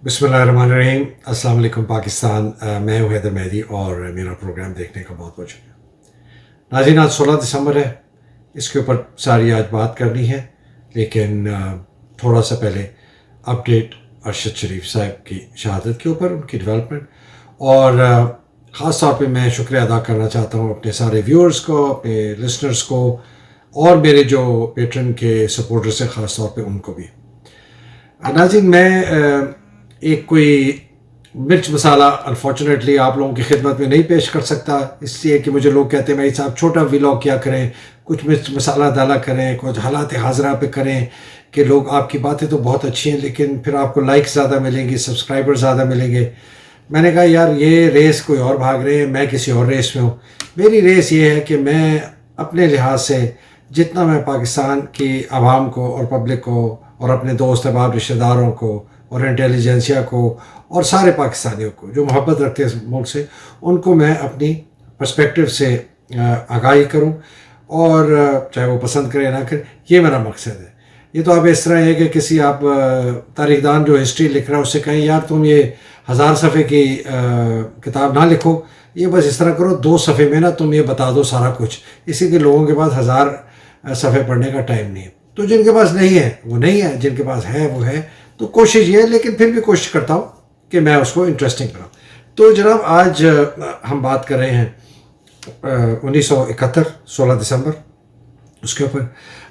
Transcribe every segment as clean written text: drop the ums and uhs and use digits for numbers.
بسم اللہ الرحمن الرحیم. السلام علیکم پاکستان. میں ہوں حیدر مہدی اور میرا پروگرام دیکھنے کا بہت بہت شکریہ. ناظرین، آج 16 دسمبر ہے. اس کے اوپر ساری آج بات کرنی ہے، لیکن تھوڑا سا پہلے اپڈیٹ ارشد شریف صاحب کی شہادت کے اوپر، ان کی ڈیولپمنٹ، اور خاص طور پہ میں شکریہ ادا کرنا چاہتا ہوں اپنے سارے ویورز کو، اپنے لسنرز کو، اور میرے جو پیٹرن کے سپورٹرز ہیں خاص طور پہ ان کو بھی. ناظرین، میں ایک کوئی مرچ مسالہ انفارچونیٹلی آپ لوگوں کی خدمت میں نہیں پیش کر سکتا، اس لیے کہ مجھے لوگ کہتے ہیں بھائی صاحب چھوٹا ولاگ کیا کریں، کچھ مرچ مسالہ ڈالا کریں، کچھ حالات حاضرہ پہ کریں کہ لوگ آپ کی باتیں تو بہت اچھی ہیں لیکن پھر آپ کو لائک زیادہ ملیں گی، سبسکرائبر زیادہ ملیں گے. میں نے کہا یار یہ ریس کوئی اور بھاگ رہے ہیں، میں کسی اور ریس میں ہوں. میری ریس یہ ہے کہ میں اپنے لحاظ سے جتنا میں پاکستان کی عوام کو اور پبلک کو اور اپنے دوست احباب رشتہ داروں کو اور انٹیلیجنسیا کو اور سارے پاکستانیوں کو جو محبت رکھتے ہیں اس ملک سے، ان کو میں اپنی پرسپیکٹیو سے آگاہی کروں، اور چاہے وہ پسند کرے نہ کرے، یہ میرا مقصد ہے. یہ تو آپ اس طرح ہے کہ کسی آپ تاریخ دان جو ہسٹری لکھ رہا ہے اس سے کہیں یار تم یہ 1000 صفحے کی کتاب نہ لکھو، یہ بس اس طرح کرو 2 صفحے میں نا تم یہ بتا دو سارا کچھ. اسی کے لوگوں کے پاس 1000 صفحے پڑھنے کا ٹائم نہیں ہے. تو جن کے پاس نہیں ہے وہ نہیں ہے، جن کے پاس ہے وہ ہے. تو کوشش یہ ہے، لیکن پھر بھی کوشش کرتا ہوں کہ میں اس کو انٹرسٹنگ بناؤں. تو جناب آج ہم بات کر رہے ہیں 1971 16 دسمبر، اس کے اوپر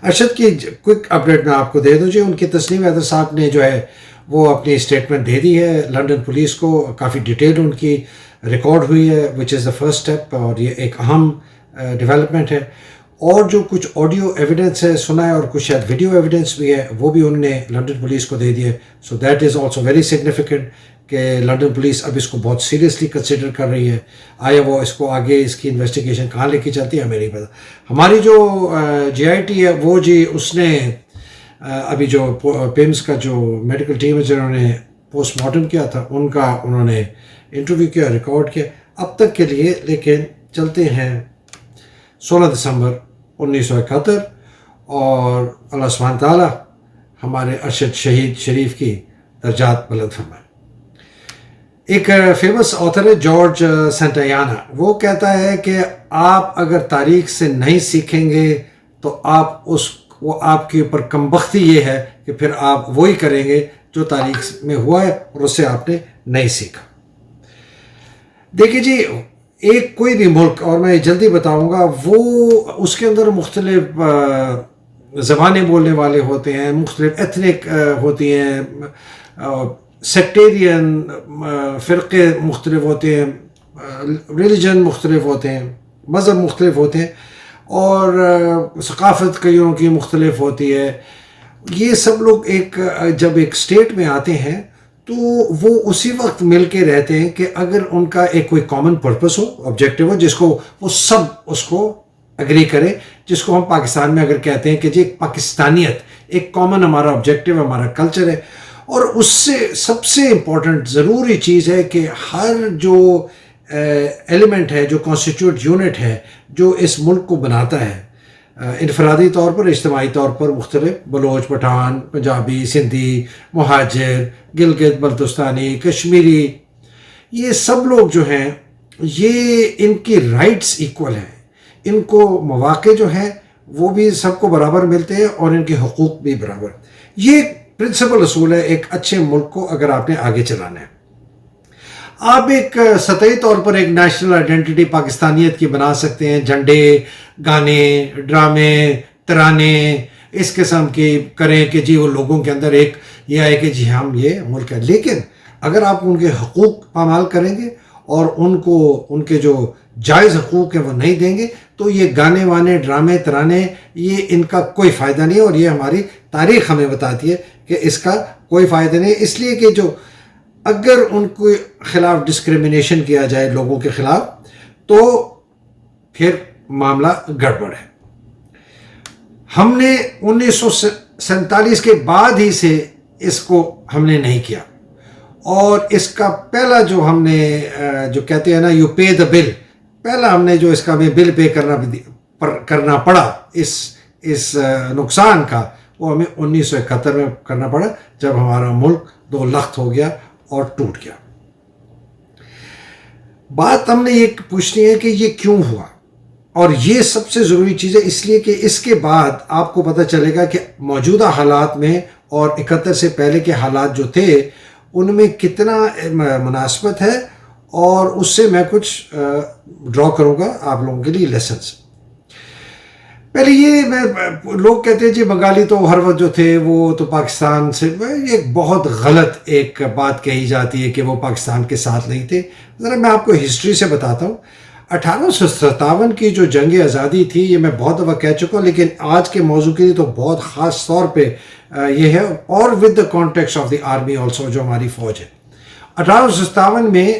ارشد کی کوئک اپڈیٹ میں آپ کو دے دوں. جی، ان کی تسنیم حیدر صاحب نے جو ہے وہ اپنی اسٹیٹمنٹ دے دی ہے لنڈن پولیس کو. کافی ڈیٹیل ان کی ریکارڈ ہوئی ہے، وچ از دا فرسٹ اسٹیپ، اور یہ ایک اہم ڈیولپمنٹ ہے. اور جو کچھ آڈیو ایویڈنس ہے سنا ہے، اور کچھ شاید ویڈیو ایویڈنس بھی ہے، وہ بھی انہوں نے لنڈن پولیس کو دے دی ہے. So that is also very significant کہ لنڈن پولیس اب اس کو بہت سیریسلی کنسیڈر کر رہی ہے. آیا وہ اس کو آگے اس کی انویسٹیگیشن کہاں لے کے چلتی ہے ہمیں نہیں پتا. ہماری جو GIT ہے وہ جی اس نے ابھی جو پیمز کا جو میڈیکل ٹیم ہے جنہوں نے پوسٹ مارٹم کیا تھا ان کا انہوں نے انٹرویو کیا، ریکارڈ کیا اب تک کے لیے. لیکن چلتے ہیں 16 دسمبر 1971، اور اللہ سبحانہ تعالیٰ ہمارے ارشد شہید شریف کی درجات بلند فرمائے. ایک فیمس آتھر ہے جارج سینٹایانا، وہ کہتا ہے کہ آپ اگر تاریخ سے نہیں سیکھیں گے تو وہ آپ کے اوپر کمبختی یہ ہے کہ پھر آپ وہی کریں گے جو تاریخ میں ہوا ہے اور اس سے آپ نے نہیں سیکھا. دیکھیے جی، ایک کوئی بھی ملک، اور میں جلدی بتاؤں گا، وہ اس کے اندر مختلف زبانیں بولنے والے ہوتے ہیں، مختلف ایتھنک ہوتی ہیں، سیکٹیرین فرقے مختلف ہوتے ہیں، ریلیجن مختلف ہوتے ہیں، مذہب مختلف ہوتے ہیں، اور ثقافت کئیوں کی مختلف ہوتی ہے. یہ سب لوگ جب ایک اسٹیٹ میں آتے ہیں تو وہ اسی وقت مل کے رہتے ہیں کہ اگر ان کا ایک کوئی کامن پرپس ہو، آبجیکٹیو ہو، جس کو وہ سب اس کو اگری کرے، جس کو ہم پاکستان میں اگر کہتے ہیں کہ جی پاکستانیت ایک کامن ہمارا آبجیکٹیو، ہمارا کلچر ہے. اور اس سے سب سے امپورٹنٹ ضروری چیز ہے کہ ہر جو ایلیمنٹ ہے، جو کانسٹیٹیوٹ یونٹ ہے جو اس ملک کو بناتا ہے، انفرادی طور پر، اجتماعی طور پر، مختلف بلوچ، پٹھان، پنجابی، سندھی، مہاجر، گلگت بلتستانی، کشمیری، یہ سب لوگ جو ہیں یہ ان کی رائٹس ایکول ہیں. ان کو مواقع جو ہیں وہ بھی سب کو برابر ملتے ہیں اور ان کے حقوق بھی برابر. یہ پرنسپل اصول ہے ایک اچھے ملک کو اگر آپ نے آگے چلانا ہے. آپ ایک سطحی طور پر ایک نیشنل آئیڈینٹی پاکستانیت کی بنا سکتے ہیں، جھنڈے، گانے، ڈرامے، ترانے اس قسم کی کریں کہ جی وہ لوگوں کے اندر ایک یہ آئے کہ جی ہم یہ ملک ہے. لیکن اگر آپ ان کے حقوق پامال کریں گے اور ان کو ان کے جو جائز حقوق ہیں وہ نہیں دیں گے تو یہ گانے وانے، ڈرامے، ترانے، یہ ان کا کوئی فائدہ نہیں. اور یہ ہماری تاریخ ہمیں بتاتی ہے کہ اس کا کوئی فائدہ نہیں. اس لیے کہ جو اگر ان کے خلاف ڈسکریمنیشن کیا جائے لوگوں کے خلاف تو پھر معاملہ گڑبڑ ہے. ہم نے 1947 کے بعد ہی سے اس کو ہم نے نہیں کیا، اور اس کا پہلا جو ہم نے جو کہتے ہیں نا یو پے دا بل، پہلا ہم نے جو اس کا ہمیں بل پے کرنا پڑا اس نقصان کا، وہ ہمیں 1971 میں کرنا پڑا جب ہمارا ملک 2 لخت ہو گیا اور ٹوٹ گیا. بات ہم نے یہ پوچھنی ہے کہ یہ کیوں ہوا, اور یہ سب سے ضروری چیز ہے, اس لیے کہ اس کے بعد آپ کو پتہ چلے گا کہ موجودہ حالات میں اور 71 سے پہلے کے حالات جو تھے ان میں کتنا مناسبت ہے, اور اس سے میں کچھ ڈرا کروں گا آپ لوگوں کے لیے لیسنس. پہلے یہ لوگ کہتے ہیں جی بنگالی تو ہر وقت جو تھے وہ تو پاکستان سے, ایک بہت غلط ایک بات کہی جاتی ہے کہ وہ پاکستان کے ساتھ نہیں تھے. ذرا میں آپ کو ہسٹری سے بتاتا ہوں. 1857 کی جو جنگ آزادی تھی, یہ میں بہت دفعہ کہہ چکا ہوں, لیکن آج کے موضوع کے لیے تو بہت خاص طور پہ یہ ہے, اور with the context of the army also, جو ہماری فوج ہے. 1857 میں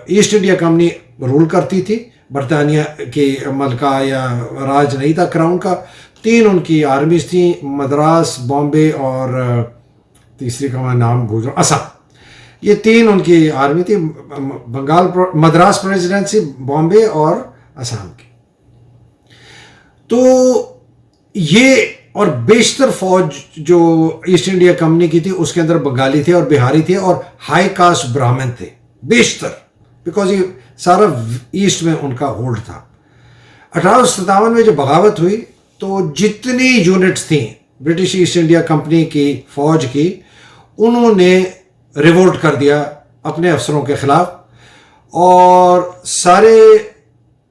ایسٹ انڈیا کمپنی رول کرتی تھی, برطانیہ کی ملکہ یا راج نہیں تھا کراؤن کا. 3 ان کی آرمیز تھیں, مدراس, بامبے اور تیسری کا میں نام بھول رہا ہوں, اسام. یہ 3 ان کی آرمی تھی, بنگال مدراس پریزیڈنسی, بامبے اور اسام کی. تو یہ اور بیشتر فوج جو ایسٹ انڈیا کمپنی کی تھی اس کے اندر بنگالی تھے اور بہاری تھے اور ہائی کاسٹ برہمن تھے بیشتر, بیکاز یہ سارا ایسٹ میں ان کا ہولڈ تھا. 1857 میں جو بغاوت ہوئی تو جتنی یونٹس تھیں برٹش ایسٹ انڈیا کمپنی کی فوج کی, انہوں نے ریوولٹ کر دیا اپنے افسروں کے خلاف, اور سارے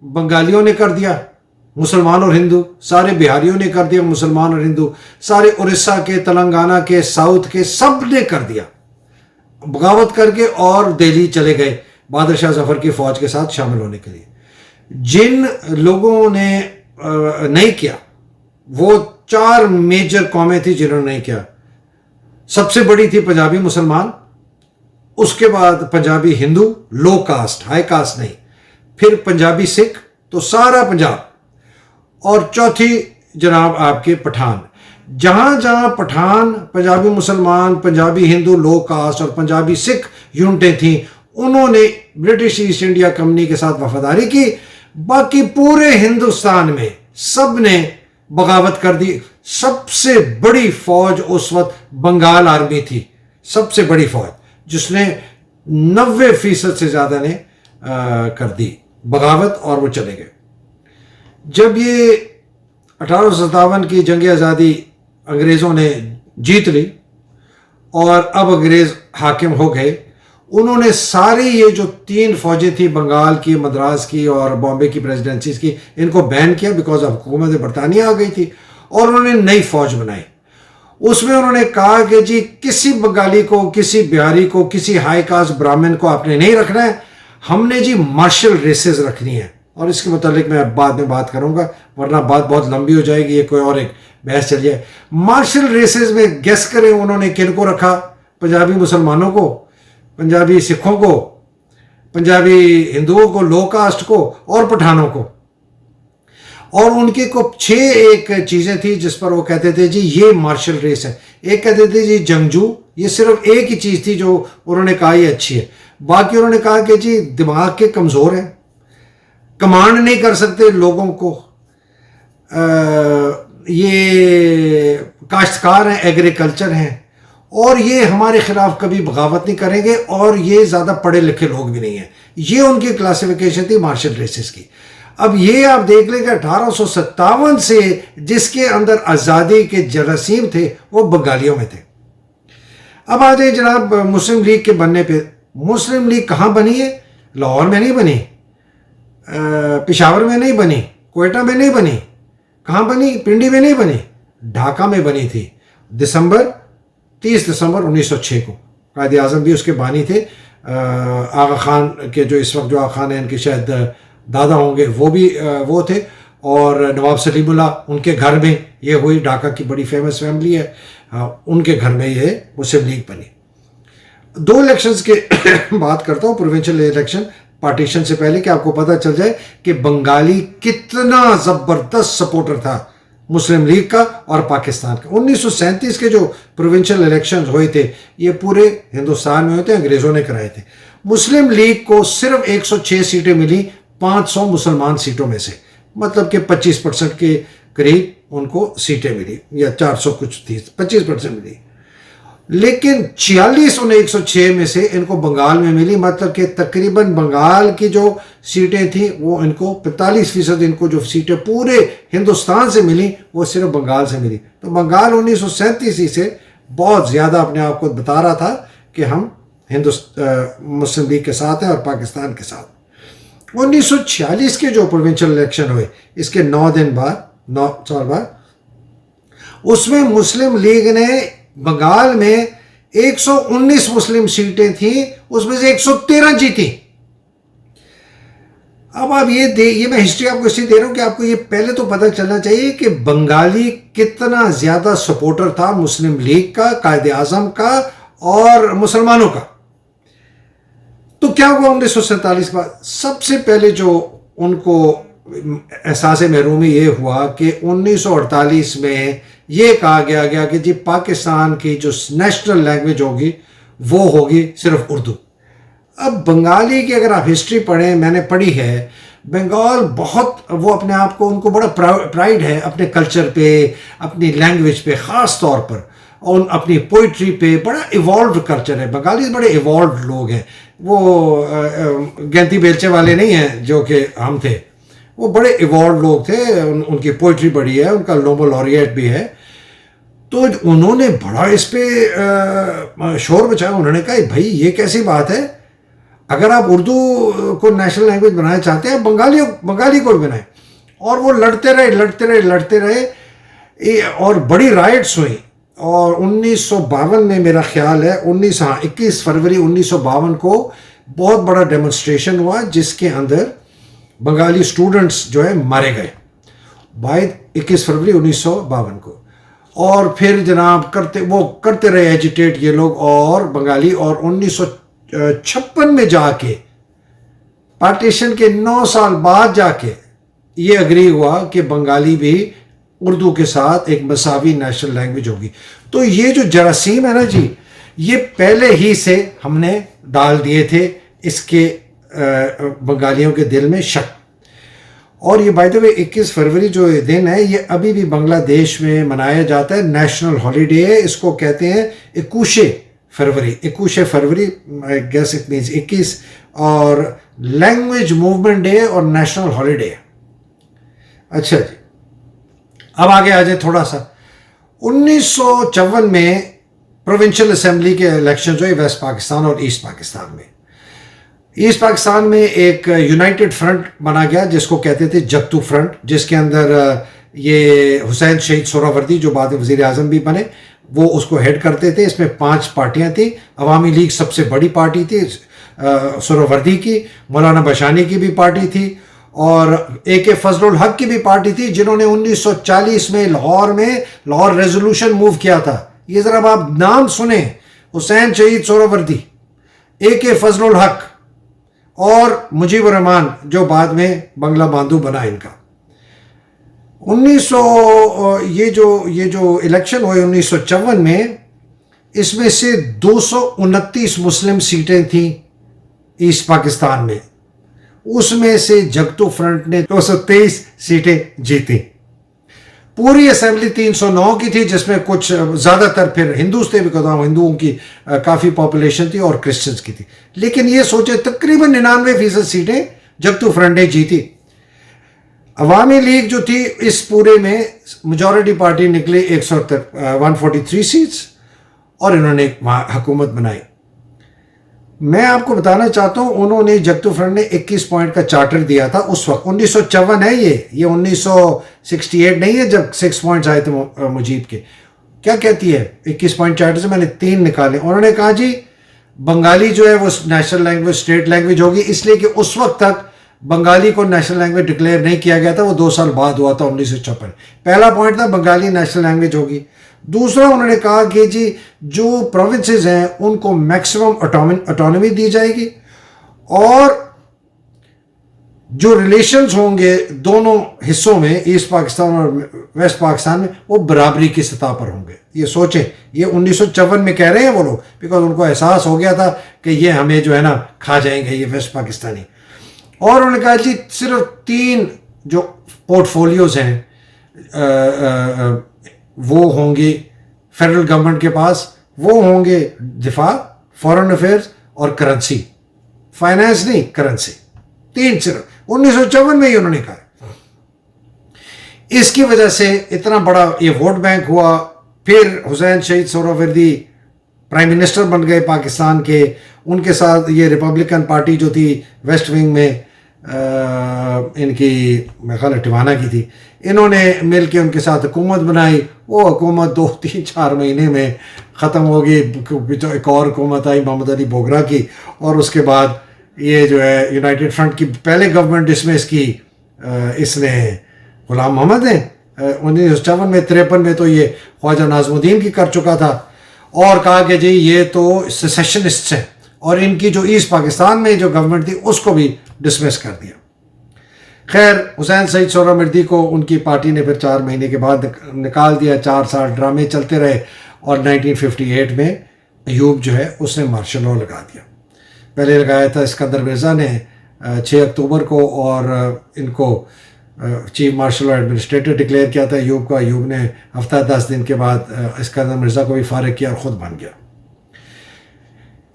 بنگالیوں نے کر دیا, مسلمان اور ہندو, سارے بہاریوں نے کر دیا, مسلمان اور ہندو, سارے اڑیسہ کے, تلنگانہ کے, ساؤتھ کے, سب نے کر دیا بغاوت کر کے, اور دہلی چلے گئے بہادر شاہ ظفر کی فوج کے ساتھ شامل ہونے کے لیے. جن لوگوں نے نہیں کیا, وہ 4 میجر قومیں تھیں جنہوں نے نہیں کیا. سب سے بڑی تھی پنجابی مسلمان, اس کے بعد پنجابی ہندو لو کاسٹ, ہائی کاسٹ نہیں, پھر پنجابی سکھ تو سارا پنجاب, اور چوتھی جناب آپ کے پٹھان. جہاں جہاں پٹھان, پنجابی مسلمان, پنجابی ہندو لو کاسٹ اور پنجابی سکھ یونٹیں تھیں, انہوں نے برٹش ایسٹ انڈیا کمپنی کے ساتھ وفاداری کی. باقی پورے ہندوستان میں سب نے بغاوت کر دی. سب سے بڑی فوج اس وقت بنگال آرمی تھی, سب سے بڑی فوج, جس نے 90% سے زیادہ نے کر دی بغاوت, اور وہ چلے گئے. جب یہ 1857 کی جنگ آزادی انگریزوں نے جیت لی اور اب انگریز حاکم ہو گئے, انہوں نے ساری یہ جو 3 فوجیں تھیں, بنگال کی, مدراس کی اور بامبے کی پریزیڈنسیز کی, ان کو بین کیا بیکاز اب حکومت برطانیہ آ گئی تھی, اور انہوں نے نئی فوج بنائی. اس میں انہوں نے کہا کہ جی کسی بنگالی کو, کسی بہاری کو, کسی ہائی کاسٹ برہمن کو آپ نے نہیں رکھنا ہے, ہم نے جی مارشل ریسز رکھنی ہے. اور اس کے متعلق میں بعد میں بات کروں گا, ورنہ بات بہت لمبی ہو جائے گی, یہ کوئی اور ایک بحث چل جائے. مارشل ریسز میں گیس کریں انہوں نے کن کو رکھا؟ پنجابی مسلمانوں کو, پنجابی سکھوں کو, پنجابی ہندوؤں کو, لو کاسٹ کو, اور پٹھانوں کو. اور ان کے کو 6 ایک چیزیں تھیں جس پر وہ کہتے تھے جی یہ مارشل ریس ہے. ایک کہتے تھے جی جنگجو, یہ صرف ایک ہی چیز تھی جو انہوں نے کہا یہ اچھی ہے. باقی انہوں نے کہا کہ جی دماغ کے کمزور ہیں, کمانڈ نہیں کر سکتے لوگوں کو, یہ کاشتکار ہیں, ایگریکلچر ہیں, اور یہ ہمارے خلاف کبھی بغاوت نہیں کریں گے, اور یہ زیادہ پڑھے لکھے لوگ بھی نہیں ہیں. یہ ان کی کلاسیفیکیشن تھی مارشل ریسز کی. اب یہ آپ دیکھ لیں کہ 1857 سے جس کے اندر آزادی کے جراثیم تھے وہ بنگالیوں میں تھے. اب آ جائیں جناب مسلم لیگ کے بننے پہ. مسلم لیگ کہاں بنی ہے؟ لاہور میں نہیں بنی, پشاور میں نہیں بنی, کوئٹہ میں نہیں بنی. کہاں بنی؟ پنڈی میں نہیں بنی, ڈھاکہ میں بنی تھی. 30 دسمبر 1906 کو. قائد اعظم بھی اس کے بانی تھے. آغا خان کے جو اس وقت جو آغا خان ہیں ان کے شاید دادا ہوں گے, وہ بھی وہ تھے, اور نواب سلیم اللہ ان کے گھر میں یہ ہوئی. ڈھاکہ کی بڑی فیمس فیملی ہے, ان کے گھر میں یہ مسلم لیگ بنی. 2 الیکشنز کے بات کرتا ہوں, پروونشل الیکشن پارٹیشن سے پہلے, کہ آپ کو پتہ چل جائے کہ بنگالی کتنا زبردست سپورٹر تھا مسلم لیگ کا اور پاکستان کا. 1937 کے جو پروونشل الیکشنز ہوئے تھے یہ پورے ہندوستان میں ہوئے تھے, انگریزوں نے کرائے تھے. مسلم لیگ کو صرف 106 سیٹیں ملی 500 مسلمان سیٹوں میں سے, مطلب کہ 25% کے قریب ان کو سیٹیں ملی, یا 400 کچھ تھی, 25% ملی. لیکن 46 ان 106 میں سے ان کو بنگال میں ملی، مطلب کہ تقریباً بنگال کی جو سیٹیں تھیں وہ ان کو 45% ان کو جو سیٹیں پورے ہندوستان سے ملی وہ صرف بنگال سے ملی. تو بنگال 1937 سے بہت زیادہ اپنے آپ کو بتا رہا تھا کہ ہم مسلم لیگ کے ساتھ ہیں اور پاکستان کے ساتھ. 1946 کے جو پروونشل الیکشن ہوئے اس کے 9 سال بعد اس میں مسلم لیگ نے بنگال میں 119 مسلم سیٹیں تھیں، اس میں سے 113 جیتی. اب آپ یہ میں ہسٹری آپ کو اس لیے دے رہا ہوں کہ آپ کو یہ پہلے تو پتہ چلنا چاہیے کہ بنگالی کتنا زیادہ سپورٹر تھا مسلم لیگ کا، قائد اعظم کا اور مسلمانوں کا. تو کیا ہوا 1947 کے بعد؟ سب سے پہلے جو ان کو احساس محرومی یہ ہوا کہ 1948 میں یہ کہا گیا کہ جی پاکستان کی جو نیشنل لینگویج ہوگی وہ ہوگی صرف اردو. اب بنگالی کی اگر آپ ہسٹری پڑھیں، میں نے پڑھی ہے، بنگال بہت وہ اپنے آپ کو، ان کو بڑا پرائیڈ ہے اپنے کلچر پہ، اپنی لینگویج پہ خاص طور پر، اور اپنی پوئٹری پہ. بڑا ایوالوڈ کلچر ہے، بنگالی بڑے ایوالوڈ لوگ ہیں. وہ گینتی بیلچے والے نہیں ہیں جو کہ ہم تھے، وہ بڑے ایوالوڈ لوگ تھے. ان کی پوئٹری بڑی ہے، ان کا نوبل laureate بھی ہے. تو انہوں نے بڑا اس پہ شور بچایا. انہوں نے کہا بھائی یہ کیسی بات ہے، اگر آپ اردو کو نیشنل لینگویج بنانا چاہتے ہیں بنگالی کو بھی بنائیں. اور وہ لڑتے رہے اور بڑی رائٹس ہوئی. اور 1952 میں میرا خیال ہے 21 فروری 1952 کو بہت بڑا ڈیمونسٹریشن ہوا جس کے اندر بنگالی اسٹوڈنٹس جو ہے مارے گئے 21 فروری 1952 کو. اور پھر جناب کرتے رہے ایجیٹیٹ یہ لوگ اور بنگالی. اور 1956 میں جا کے پارٹیشن کے 9 سال بعد جا کے یہ اگری ہوا کہ بنگالی بھی اردو کے ساتھ ایک مساوی نیشنل لینگویج ہوگی. تو یہ جو جراثیم ہے نا جی، یہ پہلے ہی سے ہم نے ڈال دیے تھے اس کے بنگالیوں کے دل میں شک. اور یہ بائی دا وے 21 فروری جو دن ہے یہ ابھی بھی بنگلہ دیش میں منایا جاتا ہے، نیشنل ہالیڈے ہے. اس کو کہتے ہیں 21 فروری I guess it means 21، اور لینگویج موومنٹ ڈے اور نیشنل ہالیڈے ہے. اچھا جی، اب آگے آ جائے تھوڑا سا. 1954 میں پروونشل اسمبلی کے الیکشن ہوئے ویسٹ پاکستان اور ایسٹ پاکستان میں. ایسٹ پاکستان میں ایک یونائٹڈ فرنٹ بنا گیا جس کو کہتے تھے جگتو فرنٹ، جس کے اندر یہ حسین شہید سہروردی جو بعد میں وزیر اعظم بھی بنے وہ اس کو ہیڈ کرتے تھے. اس میں 5 پارٹیاں تھیں. عوامی لیگ سب سے بڑی پارٹی تھی سہروردی کی، مولانا بشانی کی بھی پارٹی تھی، اور AK فضل الحق کی بھی پارٹی تھی جنہوں نے 1940 میں لاہور ریزولوشن موو کیا تھا. یہ ذرا آپ نام سنیں، حسین شہید سہروردی، AK فضل الحق اور مجیب الرحمان جو بعد میں بنگلہ باندھو بنا ان کا. یہ جو الیکشن ہوئے 1954 میں، اس میں سے 229 مسلم سیٹیں تھیں ایسٹ پاکستان میں. اس میں سے جگتو فرنٹ نے 223 سیٹیں جیتی. پوری اسمبلی 309 کی تھی جس میں کچھ زیادہ تر پھر ہندوز تھے، ہندوؤں کی کافی پاپولیشن تھی اور کرسچنز کی تھی. لیکن یہ سوچے تقریباً 99% سیٹیں جگتو فرنٹ نے جیتی. عوامی لیگ جو تھی اس پورے میں میجورٹی پارٹی نکلی 143 سیٹس اور انہوں نے وہاں حکومت بنائی. میں آپ کو بتانا چاہتا ہوں انہوں نے جگتو فرنٹ نے 21 پوائنٹ کا چارٹر دیا تھا اس وقت. 1954 ہے یہ 1968 نہیں ہے جب 6 پوائنٹس آئے تھے مجیب کے. کیا کہتی ہے 21 پوائنٹ چارٹر سے میں نے 3 نکالے. انہوں نے کہا جی بنگالی جو ہے وہ نیشنل لینگویج اسٹیٹ لینگویج ہوگی، اس لیے کہ اس وقت تک بنگالی کو نیشنل لینگویج ڈکلیئر نہیں کیا گیا تھا، وہ 2 سال بعد ہوا تھا 1956. پہلا پوائنٹ تھا بنگالی نیشنل لینگویج ہوگی. دوسرا انہوں نے کہا کہ جی جو پروونسز ہیں ان کو میکسیمم اٹانومی دی جائے گی، اور جو ریلیشنز ہوں گے دونوں حصوں میں ایسٹ پاکستان اور ویسٹ پاکستان میں وہ برابری کی سطح پر ہوں گے. یہ سوچیں، یہ 1954 میں کہہ رہے ہیں وہ لوگ، بیکاز ان کو احساس ہو گیا تھا کہ یہ ہمیں جو ہے نا کھا جائیں گے یہ ویسٹ پاکستانی. اور انہوں نے کہا جی صرف 3 جو پورٹ فولیوز ہیں وہ ہوں گی فیڈرل گورنمنٹ کے پاس، وہ ہوں گے دفاع، فورن افیئرز اور کرنسی، فائنانس نہیں کرنسی، 3 صرف 1954 میں ہی انہوں نے کہا. اس کی وجہ سے اتنا بڑا یہ ووٹ بینک ہوا. پھر حسین شہید سہروردی پرائم منسٹر بن گئے پاکستان کے. ان کے ساتھ یہ ریپبلکن پارٹی جو تھی ویسٹ ونگ میں ان کی میرے خیال ٹوانا کی تھی، انہوں نے مل کے ان کے ساتھ حکومت بنائی. وہ حکومت 2 3 4 مہینے میں ختم ہو گئی. ایک اور حکومت آئی محمد علی بوگرا کی، اور اس کے بعد یہ جو ہے یونائٹڈ فرنٹ کی پہلے گورنمنٹ ڈسمس کی اس نے غلام محمد نے 1954 میں. 53 میں تو یہ خواجہ ناظم الدین کی کر چکا تھا، اور کہا کہ جی یہ تو سیسیشنسٹ ہیں، اور ان کی جو ایسٹ پاکستان میں جو گورنمنٹ تھی اس کو بھی ڈسمس کر دیا. خیر حسین سعید سہروردی کو ان کی پارٹی نے پھر 4 مہینے کے بعد نکال دیا. 4 سال ڈرامے چلتے رہے، اور 1958 میں ایوب جو ہے اس نے مارشل لاء لگا دیا. پہلے لگایا تھا اسکندر مرزا نے 6 اکتوبر کو، اور ان کو chief marshal law administrator declare کیا تھا ایوب کا. ایوب نے ہفتہ 10 دن کے بعد اسکندر مرزا کو بھی فارغ کیا اور خود بن گیا.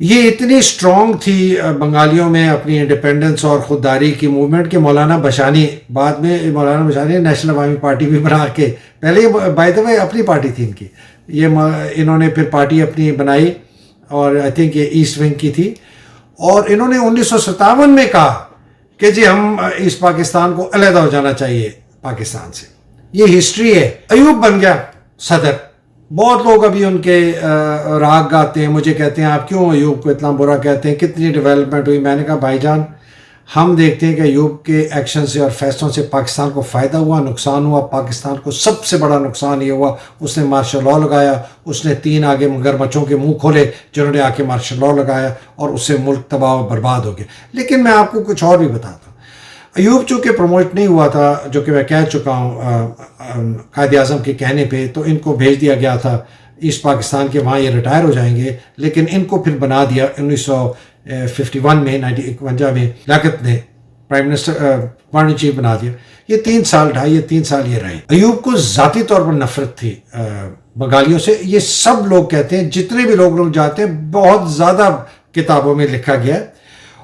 یہ اتنی اسٹرانگ تھی بنگالیوں میں اپنی انڈیپینڈنس اور خودداری کی موومنٹ کہ مولانا بشانی، بعد میں مولانا بشانی نیشنل عوامی پارٹی بھی بنا کے، پہلے بائی دا وے اپنی پارٹی تھی ان کی، یہ انہوں نے پھر پارٹی اپنی بنائی، اور آئی تھنک یہ ایسٹ ونگ کی تھی. اور انہوں نے 1957 میں کہا کہ جی ہم اس پاکستان کو علیحدہ ہو جانا چاہیے پاکستان سے. یہ ہسٹری ہے. ایوب بن گیا صدر. بہت لوگ ابھی ان کے راگ گاتے ہیں، مجھے کہتے ہیں آپ کیوں ایوب کو اتنا برا کہتے ہیں، کتنی ڈیولپمنٹ ہوئی. میں نے کہا بھائی جان ہم دیکھتے ہیں کہ ایوب کے ایکشن سے اور فیصلوں سے پاکستان کو فائدہ ہوا، نقصان ہوا. پاکستان کو سب سے بڑا نقصان یہ ہوا اس نے مارشل لاء لگایا. اس نے 3 آگے مگرمچھوں کے منہ کھولے جنہوں نے آ کے مارشل لاء لگایا، اور اس سے ملک تباہ و برباد ہو گیا. لیکن میں آپ کو کچھ اور بھی بتاتا ہوں. ایوب چونکہ پروموٹ نہیں ہوا تھا، جو کہ میں کہہ چکا ہوں قائد اعظم کے کہنے پہ، تو ان کو بھیج دیا گیا تھا ایسٹ پاکستان کے، وہاں یہ ریٹائر ہو جائیں گے. لیکن ان کو پھر بنا دیا 1951 میں 1951 میں لیاقت نے پرائم منسٹر گورنر چیف بنا دیا. یہ 3 سال 3 سال یہ رہے. ایوب کو ذاتی طور پر نفرت تھی بنگالیوں سے. یہ سب لوگ کہتے ہیں، جتنے بھی لوگ جاتے ہیں، بہت زیادہ کتابوں میں لکھا گیا،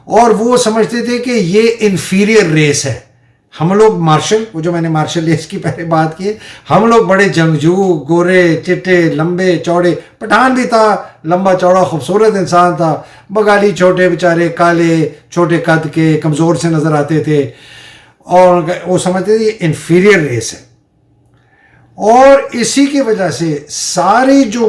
اور وہ سمجھتے تھے کہ یہ انفیریئر ریس ہے. ہم لوگ مارشل، وہ جو میں نے مارشل ریس کی پہلے بات کی، ہم لوگ بڑے جنگجو، گورے چٹے لمبے چوڑے. پٹھان بھی تھا لمبا چوڑا خوبصورت انسان تھا، بنگالی چھوٹے بیچارے کالے چھوٹے قد کے کمزور سے نظر آتے تھے، اور وہ سمجھتے تھے یہ انفیریئر ریس ہے. اور اسی کی وجہ سے ساری جو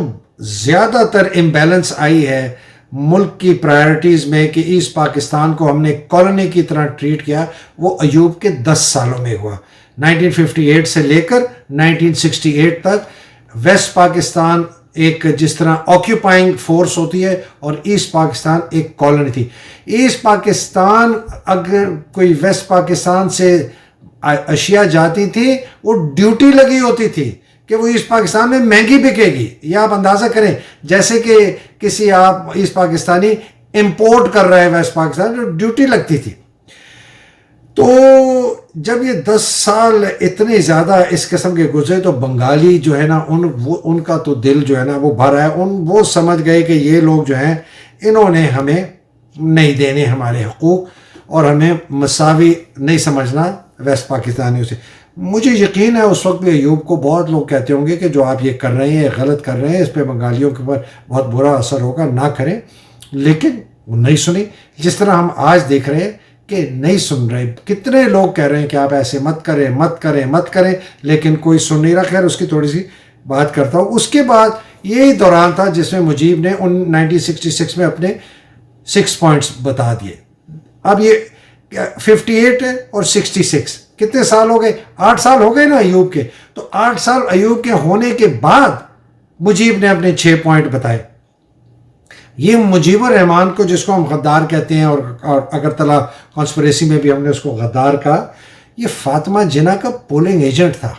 زیادہ تر امبیلنس آئی ہے ملک کی پرائرٹیز میں کہ ایسٹ پاکستان کو ہم نے کالونی کی طرح ٹریٹ کیا، وہ ایوب کے 10 سالوں میں ہوا. 1958 سے لے کر 1968 تک ویسٹ پاکستان ایک جس طرح آکیوپائنگ فورس ہوتی ہے، اور ایسٹ پاکستان ایک کالونی تھی. ایسٹ پاکستان اگر کوئی ویسٹ پاکستان سے اشیاء جاتی تھیں وہ ڈیوٹی لگی ہوتی تھی کہ وہ ایسٹ پاکستان میں مہنگی بکے گی. یہ آپ اندازہ کریں جیسے کہ کسی آپ ایسٹ پاکستانی امپورٹ کر رہے ہیں ویسٹ پاکستان، جو ڈیوٹی لگتی تھی. تو جب یہ 10 سال اتنے زیادہ اس قسم کے گزرے تو بنگالی جو ہے نا ان کا تو دل جو ہے نا وہ بھر ہے. وہ سمجھ گئے کہ یہ لوگ جو ہیں انہوں نے ہمیں نہیں دینے ہمارے حقوق، اور ہمیں مساوی نہیں سمجھنا ویسٹ پاکستانیوں سے. مجھے یقین ہے اس وقت بھی ایوب کو بہت لوگ کہتے ہوں گے کہ جو آپ یہ کر رہے ہیں غلط کر رہے ہیں، اس پہ بنگالیوں کے اوپر بہت برا اثر ہوگا، نہ کریں. لیکن وہ نہیں سنی، جس طرح ہم آج دیکھ رہے ہیں کہ نہیں سن رہے. کتنے لوگ کہہ رہے ہیں کہ آپ ایسے مت کریں مت کریں مت کریں، لیکن کوئی سن نہیں رہا. خیر اس کی تھوڑی سی بات کرتا ہوں. اس کے بعد یہی دوران تھا جس میں مجیب نے 1966 میں اپنے 6 پوائنٹس بتا دیے. اب یہ 58 ہے اور 66 کتنے سال ہو گئے؟ 8 سال ہو گئے نا ایوب کے. تو 8 سال ایوب کے ہونے کے بعد مجیب نے اپنے 6 پوائنٹ بتائے. یہ مجیب الرحمان کو جس کو ہم غدار کہتے ہیں، اور اگرتلا کانسپریسی میں بھی ہم نے اس کو غدار کہا، یہ فاطمہ جناح کا پولنگ ایجنٹ تھا.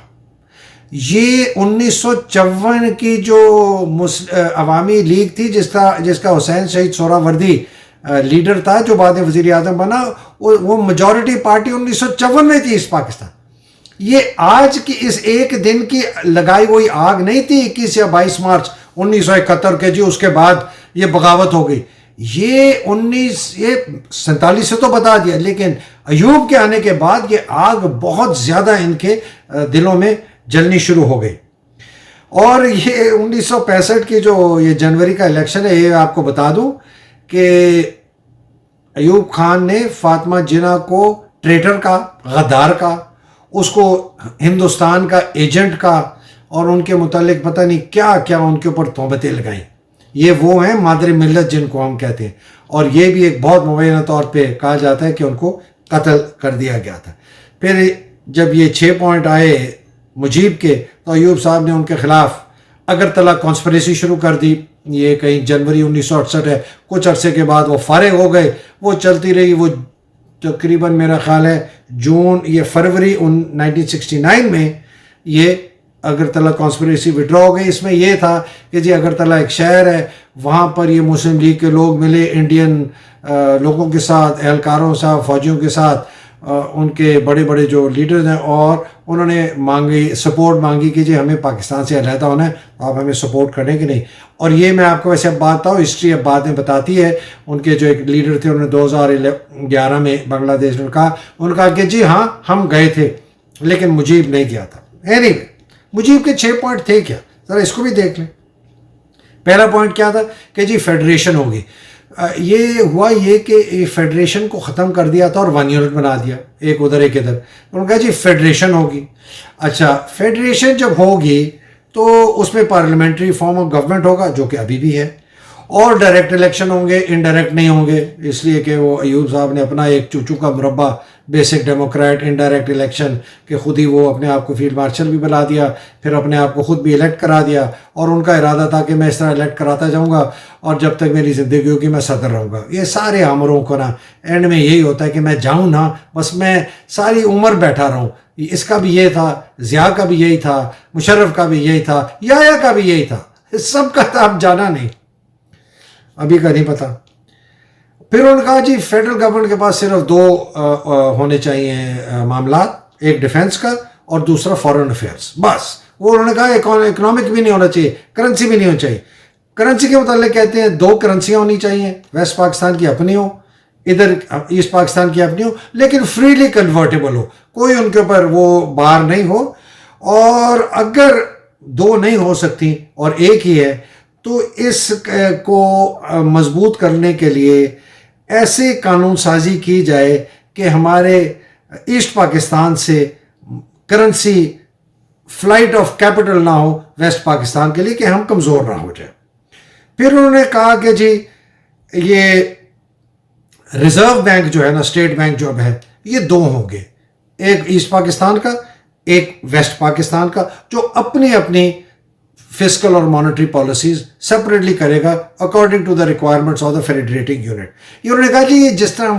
یہ 1954 کی جو عوامی لیگ تھی جس کا حسین شہید سہروردی لیڈر تھا، جو بعد میں وزیر اعظم بنا، وہ میجورٹی پارٹی 1954 میں تھی اس پاکستان. یہ آج کی اس ایک دن کی لگائی ہوئی آگ نہیں تھی 21 یا 22 مارچ 1971 کے جی اس کے بعد یہ بغاوت ہو گئی. یہ 1947 سے تو بتا دیا, لیکن ایوب کے آنے کے بعد یہ آگ بہت زیادہ ان کے دلوں میں جلنی شروع ہو گئی. اور یہ 1965 کی جو یہ جنوری کا الیکشن ہے, یہ آپ کو بتا دوں کہ ایوب خان نے فاطمہ جناح کو ٹریٹر کا, غدار کا, اس کو ہندوستان کا ایجنٹ کا, اور ان کے متعلق پتہ نہیں کیا کیا ان کے اوپر تہمتیں لگائیں. یہ وہ ہیں مادر ملت جن کو ہم کہتے ہیں, اور یہ بھی ایک بہت مبینہ طور پہ کہا جاتا ہے کہ ان کو قتل کر دیا گیا تھا. پھر جب یہ 6 پوائنٹ آئے مجیب کے, تو ایوب صاحب نے ان کے خلاف اگرتلہ کانسپریسی شروع کر دی. یہ کہیں جنوری 1968 ہے, کچھ عرصے کے بعد وہ فارغ ہو گئے, وہ چلتی رہی. وہ تقریباً میرا خیال ہے فروری 1969 میں یہ اگرتلہ کانسپریسی وڈرا ہو گئی. اس میں یہ تھا کہ جی اگرتلہ ایک شہر ہے, وہاں پر یہ مسلم لیگ کے لوگ ملے انڈین لوگوں کے ساتھ, اہلکاروں کے ساتھ, فوجیوں کے ساتھ, ان کے بڑے بڑے جو لیڈرز ہیں, اور انہوں نے سپورٹ مانگی کہ جی ہمیں پاکستان سے علیحدہ ہونا ہے, آپ ہمیں سپورٹ کریں کہ نہیں. اور یہ میں آپ کو ویسے اب بات بتاؤں, ہسٹری اب بعد میں بتاتی ہے. ان کے جو ایک لیڈر تھے, انہوں نے 2011 میں بنگلہ دیش میں کہا, انہوں نے کہا کہ جی ہاں ہم گئے تھے لیکن مجیب نہیں گیا تھا. anyway, مجیب کے 6 پوائنٹ تھے کیا, ذرا اس کو بھی دیکھ لیں. پہلا پوائنٹ کیا تھا کہ جی فیڈریشن ہوگی. یہ ہوا یہ کہ فیڈریشن کو ختم کر دیا تھا اور 1 یونٹ بنا دیا, ایک ادھر ایک ادھر. انہوں نے کہا جی فیڈریشن ہوگی. اچھا, فیڈریشن جب ہوگی تو اس میں پارلیمنٹری فارم آف گورنمنٹ ہوگا, جو کہ ابھی بھی ہے, اور ڈائریکٹ الیکشن ہوں گے, انڈائریکٹ نہیں ہوں گے, اس لیے کہ وہ ایوب صاحب نے اپنا ایک چوچو کا مربع بیسک ڈیموکریٹ انڈائریکٹ الیکشن کہ خود ہی وہ اپنے آپ کو فیلڈ مارشل بھی بنا دیا, پھر اپنے آپ کو خود بھی الیکٹ کرا دیا, اور ان کا ارادہ تھا کہ میں اس طرح الیکٹ کراتا جاؤں گا اور جب تک میری زندگی ہوگی میں صدر رہوں گا. یہ سارے آمروں کو نا اینڈ میں یہی ہوتا ہے کہ میں جاؤں نا, بس میں ساری عمر بیٹھا رہوں. اس کا بھی یہ تھا, ضیاء کا بھی یہی تھا, مشرف کا بھی یہی تھا, یحییٰ کا بھی یہی تھا, سب کا تھا. اب جانا نہیں, ابھی کا نہیں پتا. پھر انہوں نے کہا جی فیڈرل گورنمنٹ کے پاس صرف 2 ہونے چاہیے معاملات, ایک ڈیفنس کا اور دوسرا فارن افیئرس, بس. وہ انہوں نے کہا اکنامک بھی نہیں ہونا چاہیے, کرنسی بھی نہیں ہونی چاہیے. کرنسی کے متعلق کہتے ہیں 2 کرنسیاں ہونی چاہیے, ویسٹ پاکستان کی اپنی ہو, ادھر ایسٹ پاکستان کی اپنی ہو, لیکن فریلی کنورٹیبل ہو, کوئی ان کے اوپر وہ بار نہیں ہو. اور اگر 2 نہیں ہو سکتی اور ایک ہی ہے, تو اس کو مضبوط کرنے کے لیے ایسے قانون سازی کی جائے کہ ہمارے ایسٹ پاکستان سے کرنسی فلائٹ آف کیپٹل نہ ہو ویسٹ پاکستان کے لیے, کہ ہم کمزور نہ ہو جائے. پھر انہوں نے کہا کہ جی یہ ریزرو بینک جو ہے نا, اسٹیٹ بینک جو اب ہے, یہ 2 ہوں گے, ایک ایسٹ پاکستان کا, ایک ویسٹ پاکستان کا, جو اپنی اپنی فسکل اور مانیٹری پالیسیز سپریٹلی کرے گا according to the requirements of the federating unit. یہ انہوں نے کہا کہ یہ جس طرح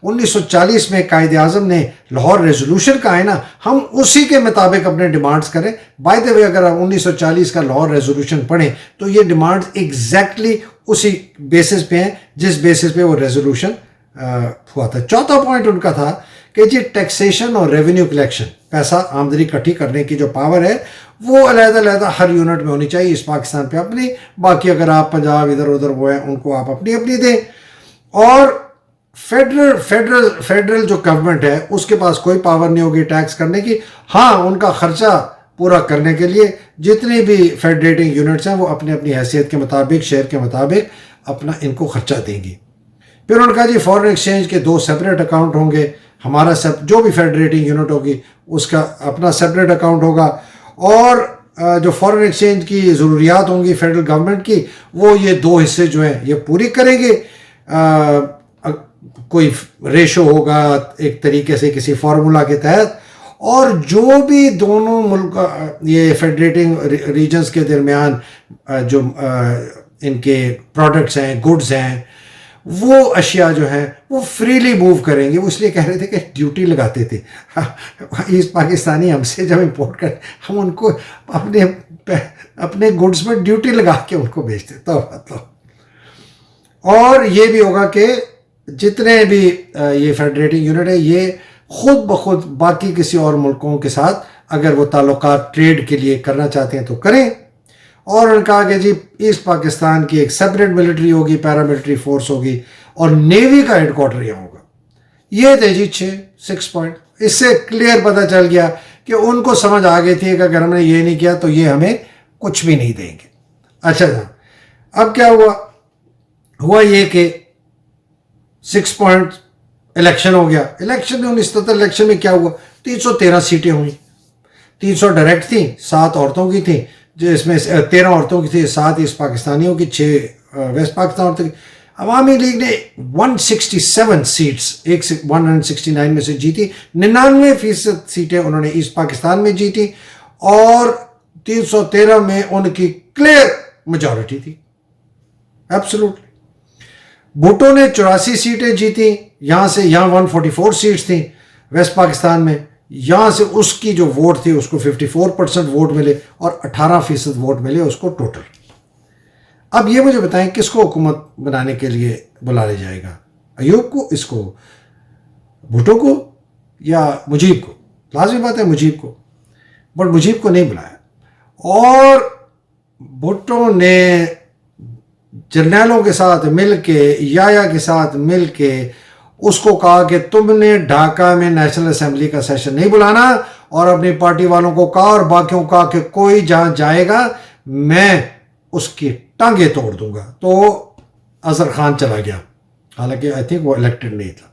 1940 میں قائد اعظم نے لاہور ریزولوشن کا ہے نا, ہم اسی کے مطابق اپنے ڈیمانڈز کریں. بائی دا وے, اگر آپ 1940 کا لاہور ریزولوشن پڑھیں تو یہ ڈیمانڈز ایگزیکٹلی اسی بیسس پہ ہیں جس بیسس پہ وہ ریزولوشن ہوا تھا. چوتھا پوائنٹ ان کا تھا کہ جی ٹیکسیشن اور ریونیو کلیکشن, پیسہ آمدنی اکٹھی کرنے کی جو پاور ہے وہ علیحدہ علیحدہ ہر یونٹ میں ہونی چاہیے. اس پاکستان پہ اپنی, باقی اگر آپ پنجاب ادھر ادھر وہ ہیں ان کو آپ اپنی اپنی دیں. اور فیڈرل جو گورنمنٹ ہے اس کے پاس کوئی پاور نہیں ہوگی ٹیکس کرنے کی. ہاں, ان کا خرچہ پورا کرنے کے لیے جتنی بھی فیڈریٹنگ یونٹس ہیں وہ اپنی اپنی حیثیت کے مطابق, شہر کے مطابق اپنا ان کو خرچہ دیں گی. پھر انہوں نے کہا جی فارن ایکسچینج کے 2 سپریٹ اکاؤنٹ ہوں گے, ہمارا جو بھی فیڈریٹنگ یونٹ ہوگی اس کا اپنا سپریٹ اکاؤنٹ ہوگا, اور جو فارن ایکسچینج کی ضروریات ہوں گی فیڈرل گورنمنٹ کی, وہ یہ 2 حصے جو ہیں یہ پوری کریں گے. کوئی ریشو ہوگا ایک طریقے سے کسی فارمولا کے تحت, اور جو بھی دونوں ملک یہ فیڈریٹنگ ریجنز کے درمیان جو ان کے پروڈکٹس ہیں, گڈز ہیں, وہ اشیاء جو ہیں وہ فریلی موو کریں گے. وہ اس لیے کہہ رہے تھے کہ ڈیوٹی لگاتے تھے ایسٹ پاکستانی ہم سے جب امپورٹ کریں, ہم ان کو اپنے گڈز میں ڈیوٹی لگا کے ان کو بیچتے. تو اور یہ بھی ہوگا کہ جتنے بھی یہ فیڈریٹنگ یونٹ ہے یہ خود بخود باقی کسی اور ملکوں کے ساتھ اگر وہ تعلقات ٹریڈ کے لیے کرنا چاہتے ہیں تو کریں, اور انہوں نے کہا کہ جی ایسٹ پاکستان کی ایک سیپریٹ ملٹری ہوگی، پیراملٹری فورس ہوگی اور نیوی کا ہیڈ کوارٹر یہاں ہوگا. یہ تھے جی 6 پوائنٹ. اس سے کلیئر پتہ چل گیا کہ ان کو سمجھ آ گئی تھی کہ اگر ہم نے یہ نہیں کیا تو یہ ہمیں کچھ بھی نہیں دیں گے. اچھا جی، اب کیا ہوا یہ کہ 6 پوائنٹ الیکشن ہو گیا. الیکشن میں 1977 الیکشن میں کیا ہوا، 313 سیٹیں ہوئیں. 300 ڈائریکٹ تھیں، 7 عورتوں کی تھیں، جس میں 13 عورتوں کی تھی، 7 ایسٹ پاکستانیوں کی، 6 ویسٹ پاکستان عورتوں کی. عوامی لیگ نے 167 سیٹس 169 میں سے جیتی. 99% سیٹیں انہوں نے ایسٹ پاکستان میں جیتی اور 313 میں ان کی کلیئر میجورٹی تھی، ایبسولوٹلی. بھٹو نے 84 سیٹیں جیتی، یہاں 144 سیٹس تھیں ویسٹ پاکستان میں. یہاں سے اس کی جو ووٹ تھی اس کو 54% ووٹ ملے اور 18% ووٹ ملے اس کو ٹوٹل. اب یہ مجھے بتائیں کس کو حکومت بنانے کے لیے بلا لے جائے گا، ایوب کو، اس کو، بھٹو کو یا مجیب کو؟ لازمی بات ہے مجیب کو، بٹ مجیب کو نہیں بلایا. اور بھٹو نے جرنیلوں کے ساتھ مل کے، یا کے ساتھ مل کے اس کو کہا کہ تم نے ڈھاکہ میں نیشنل اسمبلی کا سیشن نہیں بلانا، اور اپنی پارٹی والوں کو کہا اور باقیوں کو کہا کہ کوئی جہاں جائے گا میں اس کی ٹانگیں توڑ دوں گا. تو اظہر خان چلا گیا، حالانکہ آئی تھنک وہ الیکٹڈ نہیں تھا.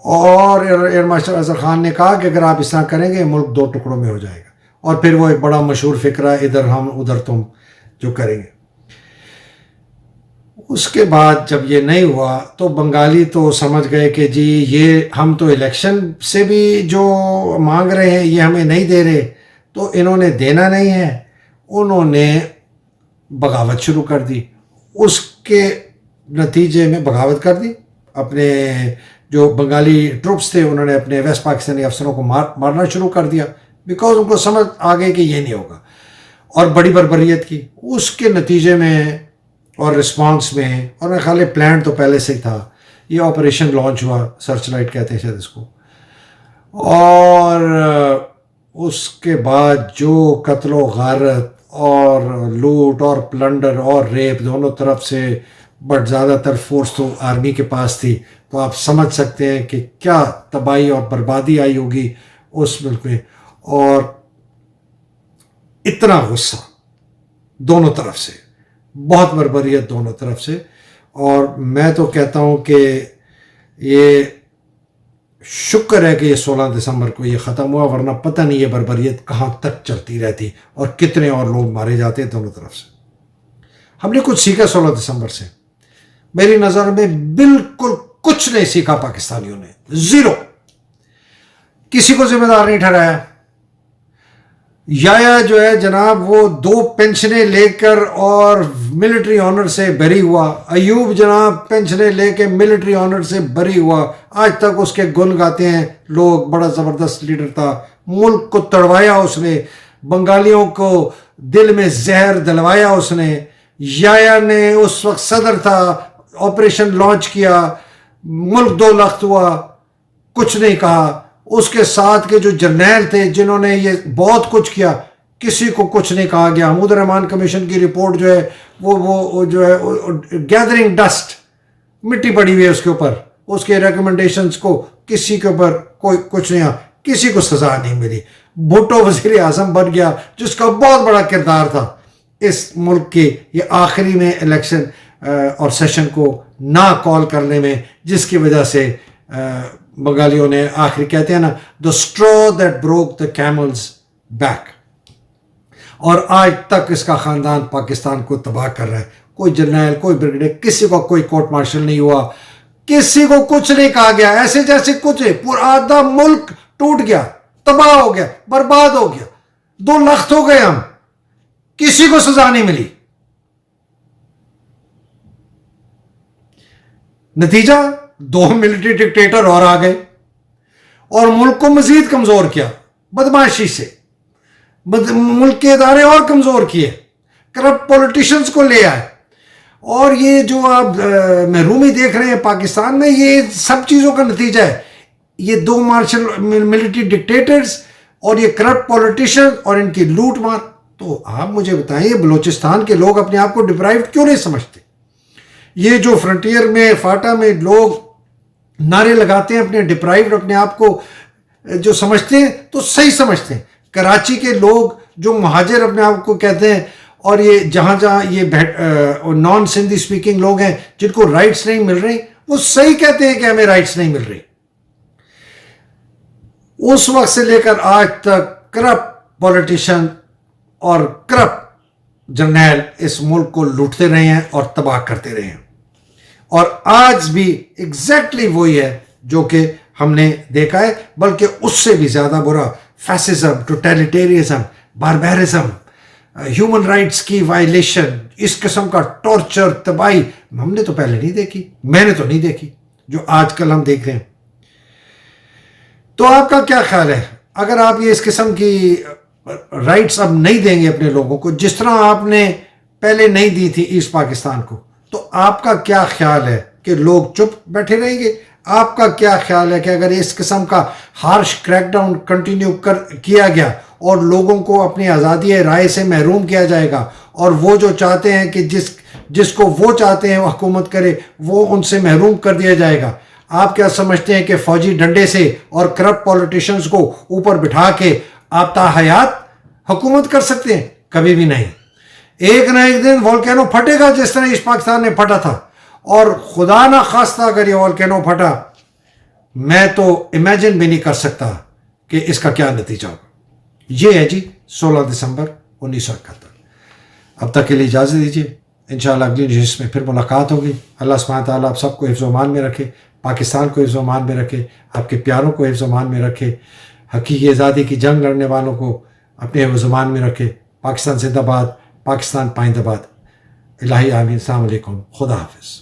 اور ایئر مارشل اظہر خان نے کہا کہ اگر آپ اس طرح کریں گے ملک 2 ٹکڑوں میں ہو جائے گا. اور پھر وہ ایک بڑا مشہور فقرہ ادھر ہم ادھر تم جو کریں گے. اس کے بعد جب یہ نہیں ہوا تو بنگالی تو سمجھ گئے کہ جی یہ ہم تو الیکشن سے بھی جو مانگ رہے ہیں یہ ہمیں نہیں دے رہے، تو انہوں نے دینا نہیں ہے. انہوں نے بغاوت شروع کر دی. اس کے نتیجے میں بغاوت کر دی. اپنے جو بنگالی ٹروپس تھے انہوں نے اپنے ویسٹ پاکستانی افسروں کو مارنا شروع کر دیا، بیکاز ان کو سمجھ آ گئی کہ یہ نہیں ہوگا، اور بڑی بربریت کی. اس کے نتیجے میں اور رسپانس میں، اور میرے خیال پلان تو پہلے سے ہی تھا، یہ آپریشن لانچ ہوا، سرچ لائٹ کہتے ہیں شاید اس کو. اور اس کے بعد جو قتل و غارت اور لوٹ اور پلنڈر اور ریپ دونوں طرف سے، بٹ زیادہ تر فورس تو آرمی کے پاس تھی، تو آپ سمجھ سکتے ہیں کہ کیا تباہی اور بربادی آئی ہوگی اس ملک میں. اور اتنا غصہ دونوں طرف سے، بہت بربریت دونوں طرف سے. اور میں تو کہتا ہوں کہ یہ شکر ہے کہ یہ 16 دسمبر کو یہ ختم ہوا، ورنہ پتہ نہیں یہ بربریت کہاں تک چلتی رہتی اور کتنے اور لوگ مارے جاتے دونوں طرف سے. ہم نے کچھ سیکھا 16 دسمبر سے؟ میری نظر میں بالکل کچھ نہیں سیکھا پاکستانیوں نے، زیرو. کسی کو ذمہ دار نہیں ٹھہرایا. یا جو ہے جناب وہ 2 پینشنیں لے کر اور ملٹری آنر سے بری ہوا. ایوب جناب پینشنیں لے کے ملٹری آنر سے بری ہوا. آج تک اس کے گن گاتے ہیں لوگ، بڑا زبردست لیڈر تھا. ملک کو تڑوایا اس نے، بنگالیوں کو دل میں زہر دلوایا اس نے. یا نے اس وقت صدر تھا، آپریشن لانچ کیا، ملک 2 لاکھ ہوا، کچھ نہیں کہا. اس کے ساتھ کے جو جرنیل تھے جنہوں نے یہ بہت کچھ کیا، کسی کو کچھ نہیں کہا گیا. حمود الرحمان کمیشن کی رپورٹ جو ہے وہ جو ہے گیدرنگ ڈسٹ، مٹی پڑی ہوئی ہے اس کے اوپر. اس کے ریکمنڈیشنز کو کسی کے اوپر کوئی کچھ نہیں، کسی کو سزا نہیں ملی. بھٹو وزیر اعظم بن گیا جس کا بہت بڑا کردار تھا اس ملک کے یہ آخری میں الیکشن اور سیشن کو نہ کال کرنے میں، جس کی وجہ سے بنگالیوں نے آخری کہتے ہیں نا the straw that broke the camel's back. اور آج تک اس کا خاندان پاکستان کو تباہ کر رہا ہے. کوئی جرنیل، کوئی بریگیڈیئر، کسی کو کوئی کورٹ مارشل نہیں ہوا، کسی کو کچھ نہیں کہا گیا. ایسے جیسے کچھ پورا آدھا ملک ٹوٹ گیا، تباہ ہو گیا، برباد ہو گیا، 2 لاکھ ہو گئے ہم، کسی کو سزا نہیں ملی. نتیجہ 2 ملٹری ڈکٹیٹر اور آ گئے اور ملک کو مزید کمزور کیا بدماشی سے. ملک کے ادارے اور کمزور کیے، کرپٹ پولیٹیشنز کو لے آئے. اور یہ جو آپ محرومی دیکھ رہے ہیں پاکستان میں، یہ سب چیزوں کا نتیجہ ہے. یہ 2 ملٹری ڈکٹیٹرز اور یہ کرپٹ پولیٹیشن اور ان کی لوٹ مار. تو آپ مجھے بتائیں یہ بلوچستان کے لوگ اپنے آپ کو ڈپرائیوڈ کیوں نہیں سمجھتے؟ یہ جو فرنٹیئر میں فاٹا میں لوگ نعرے لگاتے ہیں اپنے ڈپرائیوڈ اپنے آپ کو جو سمجھتے ہیں تو صحیح سمجھتے ہیں. کراچی کے لوگ جو مہاجر اپنے آپ کو کہتے ہیں اور یہ جہاں یہ نان سندھی اسپیکنگ لوگ ہیں جن کو رائٹس نہیں مل رہی وہ صحیح کہتے ہیں کہ ہمیں رائٹس نہیں مل رہی. اس وقت سے لے کر آج تک کرپٹ پولیٹیشین اور کرپٹ جرنیل اس ملک کو لوٹتے رہے ہیں اور تباہ کرتے رہے ہیں. اور آج بھی ایگزیکٹلی وہی ہے جو کہ ہم نے دیکھا ہے، بلکہ اس سے بھی زیادہ برا فیسزم، ٹوٹیلیٹیرزم، باربیرزم، ہیومن رائٹس کی وائلیشن، اس قسم کا ٹارچر، تباہی ہم نے تو پہلے نہیں دیکھی، میں نے تو نہیں دیکھی جو آج کل ہم دیکھ رہے ہیں. تو آپ کا کیا خیال ہے اگر آپ یہ اس قسم کی رائٹس اب نہیں دیں گے اپنے لوگوں کو جس طرح آپ نے پہلے نہیں دی تھی ایسٹ پاکستان کو، تو آپ کا کیا خیال ہے کہ لوگ چپ بیٹھے رہیں گے؟ آپ کا کیا خیال ہے کہ اگر اس قسم کا ہارش کریک ڈاؤن کنٹینیو کیا گیا اور لوگوں کو اپنی آزادی رائے سے محروم کیا جائے گا اور وہ جو چاہتے ہیں کہ جس کو وہ چاہتے ہیں وہ حکومت کرے وہ ان سے محروم کر دیا جائے گا، آپ کیا سمجھتے ہیں کہ فوجی ڈنڈے سے اور کرپٹ پولیٹیشنز کو اوپر بٹھا کے آپ تا حیات حکومت کر سکتے ہیں؟ کبھی بھی نہیں. ایک نہ ایک دن والکینو پھٹے گا جس طرح اس پاکستان نے پھٹا تھا، اور خدا نہ خواستہ اگر یہ والکینو پھٹا میں تو امیجن بھی نہیں کر سکتا کہ اس کا کیا نتیجہ ہوگا. یہ ہے جی 16 دسمبر 1971. اب تک کے لیے اجازت دیجیے، انشاءاللہ اگلی نشست میں پھر ملاقات ہوگی. اللہ سبحانہ تعالیٰ آپ سب کو حفظ و امان میں رکھے، پاکستان کو حفظ و امان میں رکھے، آپ کے پیاروں کو حفظ و امان میں رکھے، حقیقی آزادی کی جنگ لڑنے والوں کو اپنے حفظ و امان میں رکھے. پاکستان زندہ باد، پاکستان پائندہ باد. الہی آمین. السلام علیکم، خدا حافظ.